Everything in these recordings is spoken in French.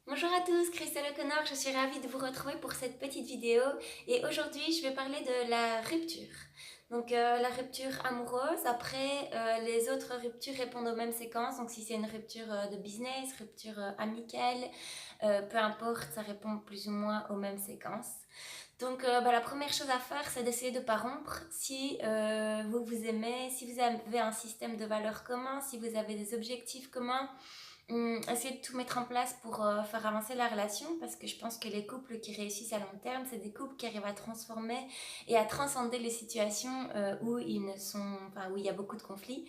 Bonjour à tous, Christelle O'Connor, je suis ravie de vous retrouver pour cette petite vidéo et aujourd'hui je vais parler de la rupture. La rupture amoureuse, après les autres ruptures répondent aux mêmes séquences, donc si c'est une rupture de business, rupture amicale, peu importe, ça répond plus ou moins aux mêmes séquences. La première chose à faire, c'est d'essayer de ne pas rompre. Si vous vous aimez, si vous avez un système de valeurs commun, si vous avez des objectifs communs, essayer de tout mettre en place pour faire avancer la relation, parce que je pense que les couples qui réussissent à long terme, c'est des couples qui arrivent à transformer et à transcender les situations où où il y a beaucoup de conflits.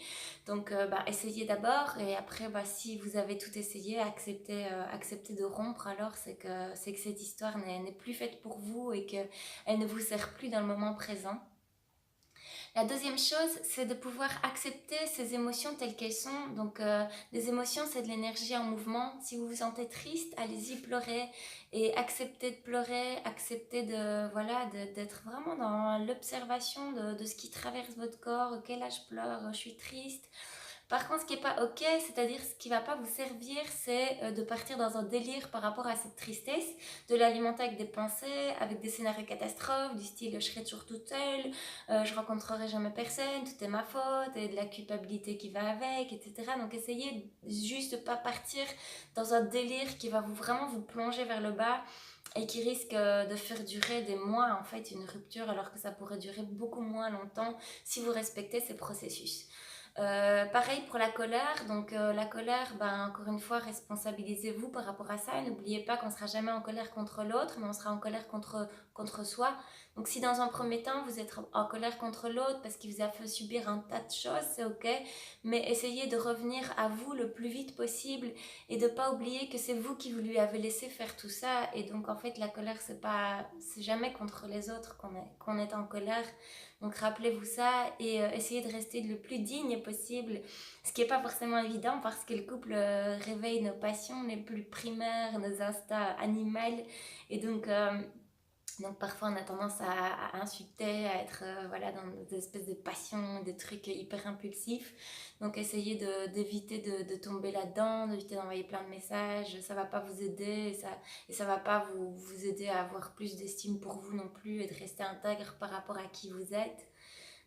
Essayez d'abord et après, si vous avez tout essayé, acceptez de rompre. Alors c'est que cette histoire n'est plus faite pour vous et qu'elle ne vous sert plus dans le moment présent. La deuxième chose, c'est de pouvoir accepter ces émotions telles qu'elles sont. Les émotions, c'est de l'énergie en mouvement. Si vous vous sentez triste, allez-y pleurer et acceptez de pleurer, acceptez d'être vraiment dans l'observation de ce qui traverse votre corps. Ok, là je pleure, je suis triste. Par contre, ce qui n'est pas ok, c'est-à-dire ce qui ne va pas vous servir, c'est de partir dans un délire par rapport à cette tristesse, de l'alimenter avec des pensées, avec des scénarios catastrophes, du style je serai toujours toute seule, je rencontrerai jamais personne, tout est ma faute, et de la culpabilité qui va avec, etc. Donc essayez juste de pas partir dans un délire qui va vraiment vous plonger vers le bas et qui risque de faire durer des mois en fait une rupture alors que ça pourrait durer beaucoup moins longtemps si vous respectez ces processus. Pareil pour la colère. La colère, encore une fois, responsabilisez-vous par rapport à ça. N'oubliez pas qu'on ne sera jamais en colère contre l'autre, mais on sera en colère contre soi. Donc si dans un premier temps, vous êtes en colère contre l'autre parce qu'il vous a fait subir un tas de choses, c'est ok. Mais essayez de revenir à vous le plus vite possible et de ne pas oublier que c'est vous qui vous lui avez laissé faire tout ça. Et donc en fait, la colère, c'est jamais contre les autres qu'on est en colère. Donc rappelez-vous ça et essayez de rester le plus digne possible, ce qui n'est pas forcément évident parce que le couple réveille nos passions les plus primaires, nos instincts animaux. Et donc parfois on a tendance à insulter, à être dans des espèces de passions, des trucs hyper impulsifs. Donc essayez d'éviter de tomber là-dedans, d'éviter d'envoyer plein de messages. Ça va pas vous aider et ça va pas vous aider à avoir plus d'estime pour vous non plus et de rester intègre par rapport à qui vous êtes.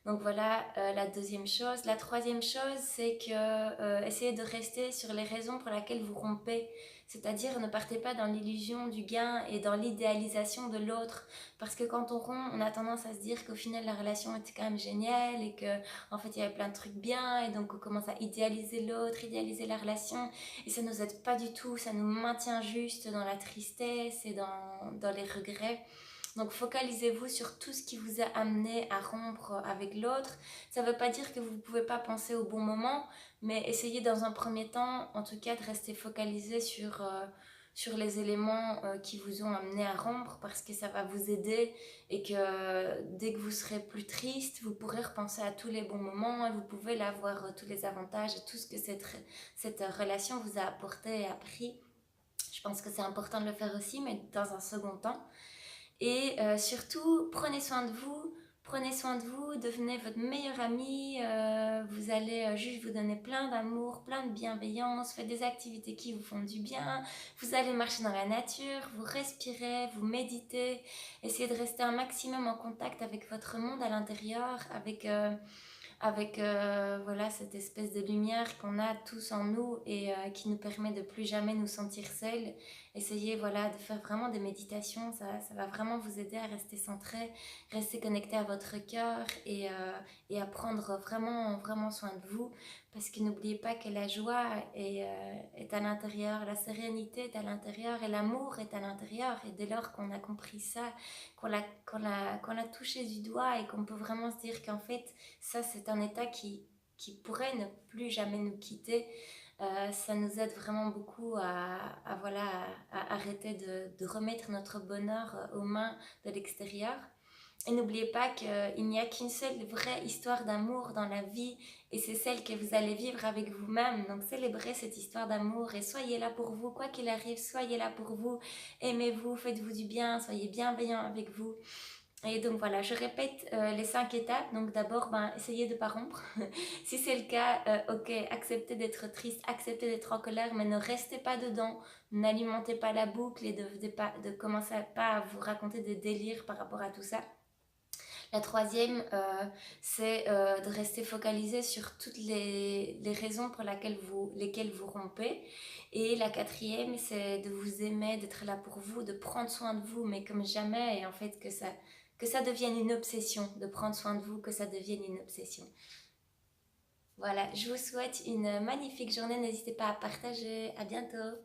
Donc voilà la deuxième chose. La troisième chose, c'est que essayez de rester sur les raisons pour lesquelles vous rompez. C'est-à-dire ne partez pas dans l'illusion du gain et dans l'idéalisation de l'autre. Parce que quand on rompt, on a tendance à se dire qu'au final la relation était quand même géniale et que en fait il y avait plein de trucs bien et donc on commence à idéaliser l'autre, idéaliser la relation et ça nous aide pas du tout, ça nous maintient juste dans la tristesse et dans les regrets. Donc focalisez-vous sur tout ce qui vous a amené à rompre avec l'autre. Ça ne veut pas dire que vous ne pouvez pas penser au bon moment, mais essayez dans un premier temps, en tout cas, de rester focalisé sur les éléments qui vous ont amené à rompre parce que ça va vous aider et que dès que vous serez plus triste, vous pourrez repenser à tous les bons moments et vous pouvez là voir tous les avantages et tout ce que cette relation vous a apporté et appris. Je pense que c'est important de le faire aussi, mais dans un second temps. Et surtout, prenez soin de vous, devenez votre meilleur ami, vous allez juste vous donner plein d'amour, plein de bienveillance, faites des activités qui vous font du bien, vous allez marcher dans la nature, vous respirez, vous méditez, essayez de rester un maximum en contact avec votre monde à l'intérieur, avec cette espèce de lumière qu'on a tous en nous et qui nous permet de plus jamais nous sentir seuls. Essayez de faire vraiment des méditations, ça va vraiment vous aider à rester centré, rester connecté à votre cœur et à prendre vraiment, vraiment soin de vous. Parce que n'oubliez pas que la joie est à l'intérieur, la sérénité est à l'intérieur et l'amour est à l'intérieur. Et dès lors qu'on a compris ça, qu'on l'a touché du doigt et qu'on peut vraiment se dire qu'en fait, ça c'est un état qui pourrait ne plus jamais nous quitter. Ça nous aide vraiment beaucoup à arrêter de remettre notre bonheur aux mains de l'extérieur. Et n'oubliez pas qu'il n'y a qu'une seule vraie histoire d'amour dans la vie et c'est celle que vous allez vivre avec vous-même. Donc célébrez cette histoire d'amour et soyez là pour vous, quoi qu'il arrive, soyez là pour vous, aimez-vous, faites-vous du bien, soyez bienveillants avec vous. Et donc voilà, je répète les 5 étapes. Donc d'abord, essayez de ne pas rompre. Si c'est le cas, ok, acceptez d'être triste, acceptez d'être en colère, mais ne restez pas dedans. N'alimentez pas la boucle et de commencer pas à vous raconter des délires par rapport à tout ça. La troisième, c'est de rester focalisé sur toutes les raisons pour lesquelles vous rompez. Et la quatrième, c'est de vous aimer, d'être là pour vous, de prendre soin de vous, mais comme jamais, et en fait que ça devienne une obsession, de prendre soin de vous, que ça devienne une obsession. Voilà, je vous souhaite une magnifique journée, n'hésitez pas à partager, à bientôt.